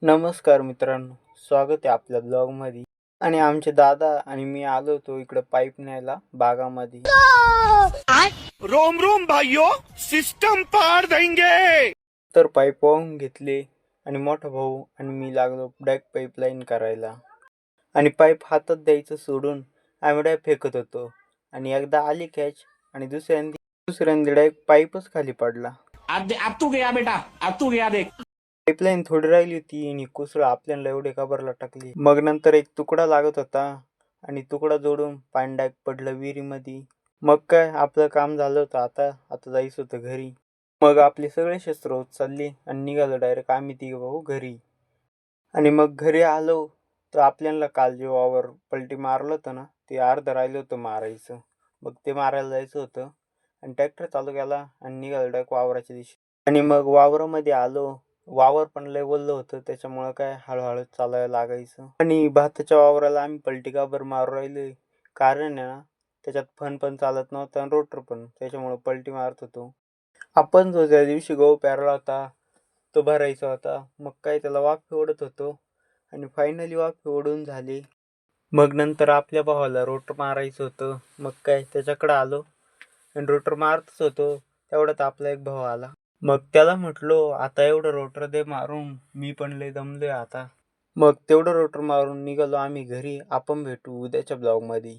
नमस्कार मित्रांनो, स्वागत आहे आपल्या ब्लॉगमध्ये. आणि आमचे दादा आणि मी आलो होतो इकडे पाईप न्यायला बागामध्ये. रोम रोम भाइयों, सिस्टम पार देंगे. तर पाईप वाहून घेतले आणि मोठा भाऊ आणि मी लागलो डायरेक्ट पाईपलाईन करायला. आणि पाईप हातात द्यायचं सोडून आम्ही फेकत होतो आणि एकदा आली कॅच आणि दुसऱ्यांदा डायरेक्ट पाईपच खाली पडला. अब तू गया बेटा, अब तू गया देख. पाईपलाईन थोडी राहिली होती आणि कुसळ आपल्याला एवढे कबरला टाकली. मग नंतर एक तुकडा लागत होता आणि तुकडा जोडून पाणी डायरेक्ट पडलं विहिरीमध्ये. मग काय आपलं काम झालं होतं. आता जायचं होतं घरी. मग आपले सगळे शस्त्र उचलले आणि निघालो डायरेक्ट आम्ही तिघे भाऊ घरी. आणि मग घरी आलो तर आपल्याला काल जे वावर पलटी मारलं होतं ना, ते अर्ध राहिलं होतं मारायचं. मग ते मारायला जायचं होतं आणि ट्रॅक्टर चालू केला आणि निघालो डायरेक्ट वावराच्या दिवशी. आणि मग वावरामध्ये आलो. वावर पण लय ओलं होतं, त्याच्यामुळं काय हळूहळू चालायला लागायचं. आणि भाताच्या वावराला आम्ही पलटी काबर मारू राहिलोय, कारण आहे ना त्याच्यात फन पण चालत नव्हतं आणि रोटर पण, त्याच्यामुळं पलटी मारत होतो. आपण जो त्या दिवशी गहू पेरला होता तो भरायचा होता. मग काय त्याला वाफे ओढत होतो आणि फायनली वाफे ओढून झाली. मग नंतर आपल्या भावाला रोटर मारायचं होतं. मग काय त्याच्याकडे आलो आणि रोटर मारतच होतो, तेवढ्यात आपला एक भाऊ आला. मग त्याला म्हटलो, आता एवढं रोटर दे मारून, मी पण लय दमलोय आता. मग तेवढं रोटर मारून निघालो आम्ही घरी. आपण भेटू उद्याच्या ब्लॉगमध्ये.